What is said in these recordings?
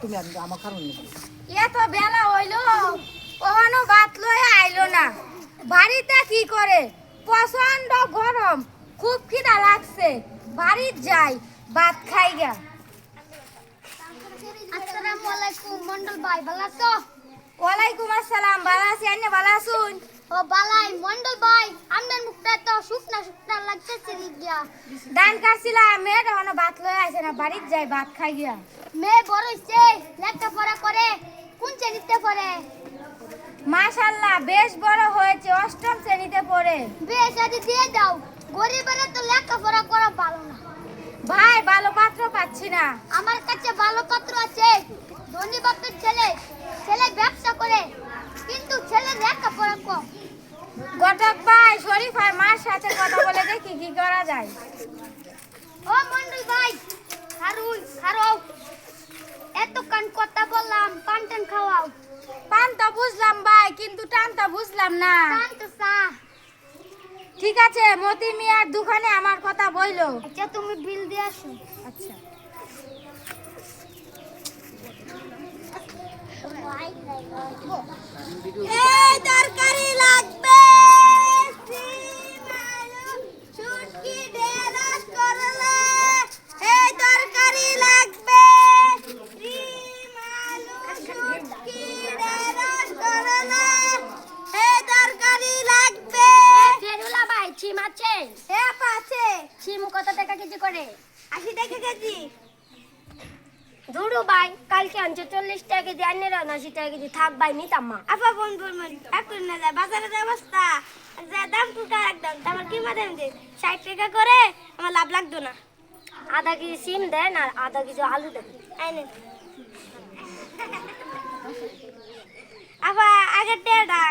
তুমি আমার কারণ এত বেলা হইলো কখনো ভাত লয়ে আইলো না। বাড়িতে কি করে? প্রচন্ড গরম, খুব খিদা লাগছে। বাড়ির যাই, ভাত খাই গা। আসসালামু আলাইকুম মন্ডল ভাই, ভালো আছো? ওয়ালাইকুম আসসালাম, ভালো আছি। আপনি ভালো আছুন? ও বালাই মন্ডল ভাই, আপনার মুখটা তো শুকনা শুকনা লাগতেছে গিয়া। ধান কাটছিলাম, মেয়েটা এখনো ভাত লয়ে আইছে না। বাড়ির যাই, ভাত খাই গিয়া। মেয়ে বড় হইছে, লেখাপড়া করে, কোন শ্রেণীতে পড়ে? মাশাআল্লাহ, বেশ বড় হয়েছে, অষ্টম শ্রেণীতে পড়ে। বিয়ে শাদী দিয়ে দাও, গরিবেরা তো লেখাপড়া করা ভালো না। ভাই, ভালো পাত্র পাচ্ছি না। আমার কাছে ভালো পাত্র আছে, ধনী বাপের ছেলে, ছেলে ব্যবসা করে, কিন্তু ছেলে লেখাপড়া কম। ঘটক ভাই, শরীফ আর মার সাথে কথা বলে দেখি কি করা যায়। ও মন্ডল ভাই, খারো এত কান কথা বললাম, পান টান খাওয়াও। পান তো বুঝলাম ভাই, কিন্তু টান তো বুঝলাম না। পান তো চা। ঠিক আছে, মতি মিয়ার দোকানে আমার কথা বইলো। আচ্ছা, তুমি বিল দিয়ে আসো। আচ্ছা। এই তরকারি লাগবে, সিম আলু শুটকি ঢেঁড়স করলা। এই তরকারি লাগবে, সিম আলু শুটকি ঢেঁড়স করলা। এই তরকারি লাগবে। ফেরুলা ভাই, ছিম আছে? হ্যাঁ, আছে। ছিম কত টাকা কেজি করে? 80 টাকা কেজি। ধুরু ভাই, কালকে আনছে 40 টাকা কেজি, আনে 80 টাকা কেজি। থাক ভাই, নিতাম মা। আপা বন্ধুর এখন না যায় বাজারের অবস্থা, যা দাম টুকা একদম। আমার কি মাথায় 60 টাকা করে, আমার লাভ লাগতো না। আধা কেজি সিম দেন আর আধা কেজি আলু দেন। আইনেন আপা, আগের টেটা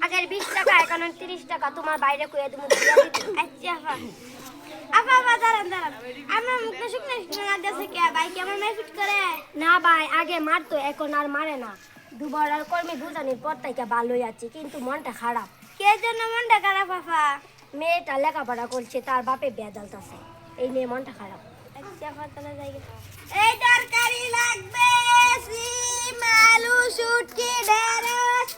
আগের 20 টাকা, এখন 30 টাকা। তোমার বাইরে কইয়া তুমি দিয়া দিতে। আচ্ছা আপা। আপা আপা, দাঁড়ান দাঁড়ান, আমার মুখটা শুকনো শুকনো লাগতেছে। কে ভাই কি আমার মেয়ে ফিট করে? না ভাই, আগে মারতো, এখন আর মারে না। দুবার আর কর্মী বুঝানির পর থেকে ভালোই আছে, কিন্তু মনটা খারাপ। কে জন্য মনটা খারাপ আপা? মেয়েটা লেখাপড়া করছে, তার বাপে বেদালতাছে, এই নিয়ে মনটা খারাপ। আচ্ছা আপা, তাহলে যাই। এই তরকারি লাগবে, সিম আলু শুটকি ঢেঁড়স।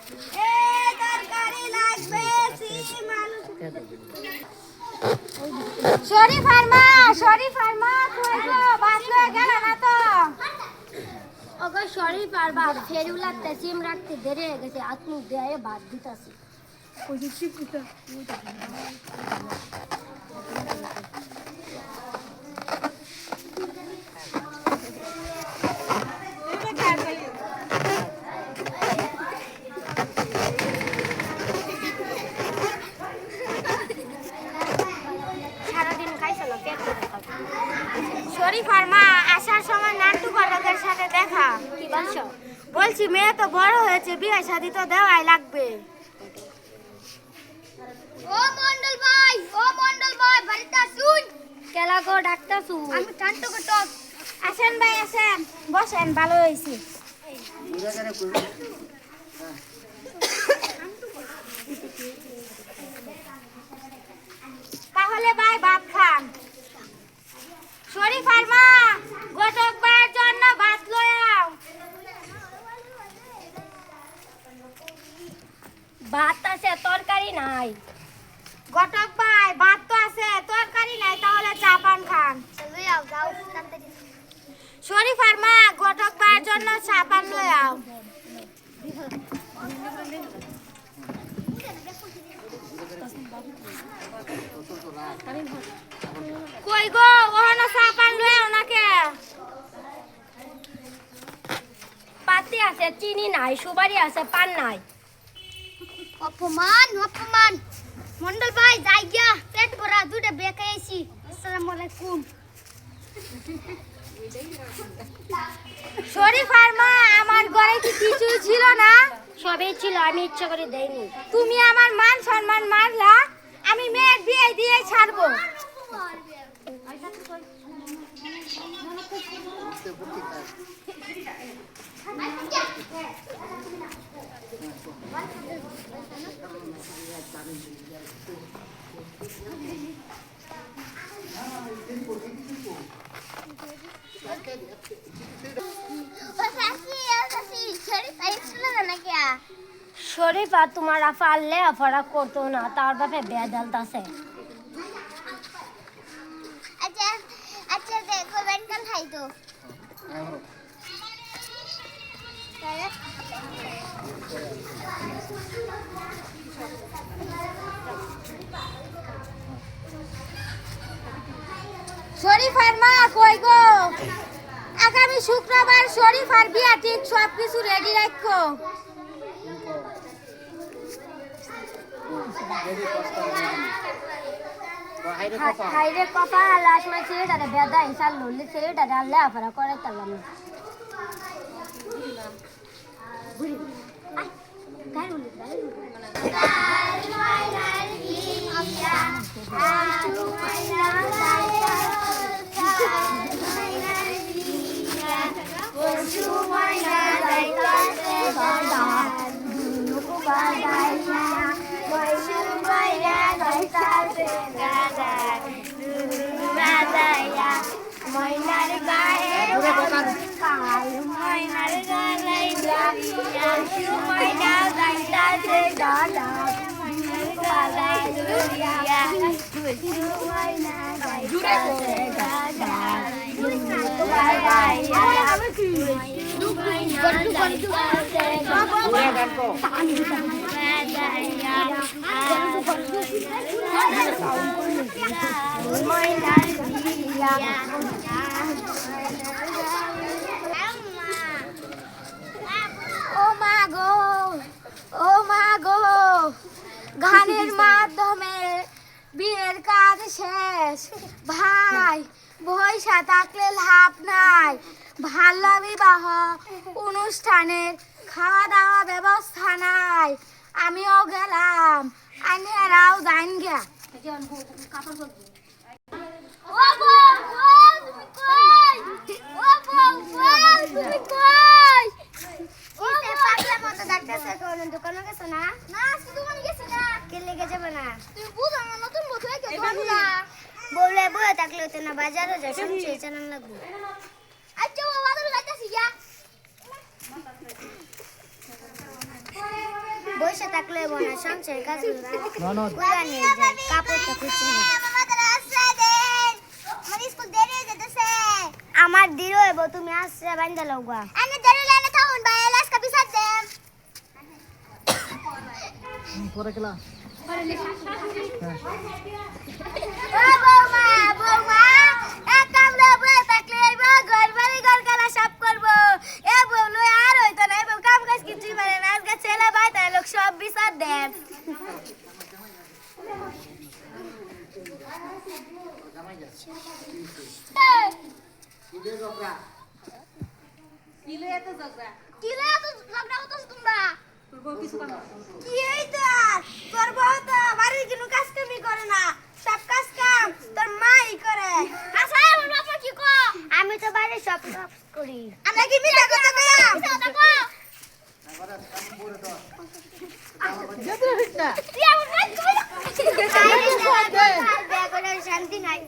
এই তরকারি লাগবে, সিম আলু শরীফ আর মা কই গো? ভাত লয়ে গেল না তো? ওগো শরীফ আর বাপ, ফেরুলাতে সিম রাখতে দেরি হয়ে গেছে, আত্মুক দেয় ভাত দিতাছি। সারাদিন খাইছে না, পেট ব্যথা। শরীফ আর মা আসার সময় নান্টু ঘটকের সাথে দেখা। কি বলছো? বলছি মেয়ে তো বড় হয়েছে, বিয়ে শাদী তো দেওয়াই লাগবে। ও মন্ডল ভাই, বাড়িতে আসুন। কেলা গো ডাক্তারছু? আমি টান্টু ঘটক। আসেন ভাই, আসেন, বসেন, ভালো হয়েছে। তাহলে ভাই ভাত খান। শরীফ আর মা, ঘটক ভাইয়ের জন্য ভাত লয়ে আও। ভাত আছে, তরকারি নাই। ঘটক ভাই, ভাত তো আছে, তরকারি নাই, তাহলে চা পান খান। যাও। শরীফ আর মা, ঘটক ভাইয়ের জন্য চা পান লয়ে আও। কই গো, ওখানে চা পান লয়ে আও নাকে? পাতি আছে, চিনি নাই, সুপারি আছে, পান নাই। অপমান। মন্ডল ভাই, যাই গিয়া, পেট ভরা দুটো বেঁকে আইছি। আসসালামু আলাইকুম। শরীফ আর মা, আমার ঘরে কি কিছুই ছিল না? সবই ছিল, আমি ইচ্ছা করে দেইনি। তুমি আমার মান সম্মান মারলা, আমি মেয়ের বিয়ে দিয়ে ছাড়বো। শরীফা তোমার পারলে অফারা করতো না তার বাপে বেদাল আছে। আচ্ছা আচ্ছা দেখো বেনকাল খাইতো শরীফার মা কই গো? আগামী শুক্রবার শরীফার বিয়া ঠিক সবকিছু রেডি রাখো। হাইরে কপা লাশ মাই ছেলেটারে বেদা ইনশাল ললি ছেলেটারে আল্লাহ আফারা করে তালাম না ময়নার গায়ে কাল ময়নার গালাই ময়না যাইতাছে দাদা গালাই দুরিয়া ময়না যাইতাছে দাদা গানের মাধ্যমে বিয়ের কাজ শেষ। ভাই পয়সা থাকলে লাভ নাই। ভালো বিবাহ অনুষ্ঠানের খাওয়া দাওয়া ব্যবস্থা নাই। আমিও গেলাম, আইনেরাও যাইন গিয়া। বলে বয়ে থাকলে হতো না বাজারও যায় সবচেয়ে চালান লাগবে। আচ্ছা বাবা তো যাইতাছি গিয়া বসে থাকলে বোনা সংসার কাজ করে নিয়ে যায় কাপড়টা খুঁজছে আমার দেরি হইব তুমি আসছে বান্দা লওগা আমি দেরি লাইনে থাকুন ভাই লাস্কা পিছাত দেম পরে খেলা বৌমা এক কামড়া বয়ে থাকলে ঘর বাড়ি ঘর খেলা সব করবো। এ বউলো আর হইতো না, বউ কাম কাজ কিছুই পারে না। আজকে ছেলে ভাই তাই লোক সব বিচার দেন। কি এইটা? তোর বউ তো বাড়ির কোনো কাজ কামই করে না, সব কাজ কাম তোর মাই করে। আচ্ছা আমার বাবা কি কো? আমি তো বাইরে সব কাজ করি। আমরা কি মিথ্যা কথা কইলাম? কথা কো তুই আমার কাজ কইলা? শান্তি নাই।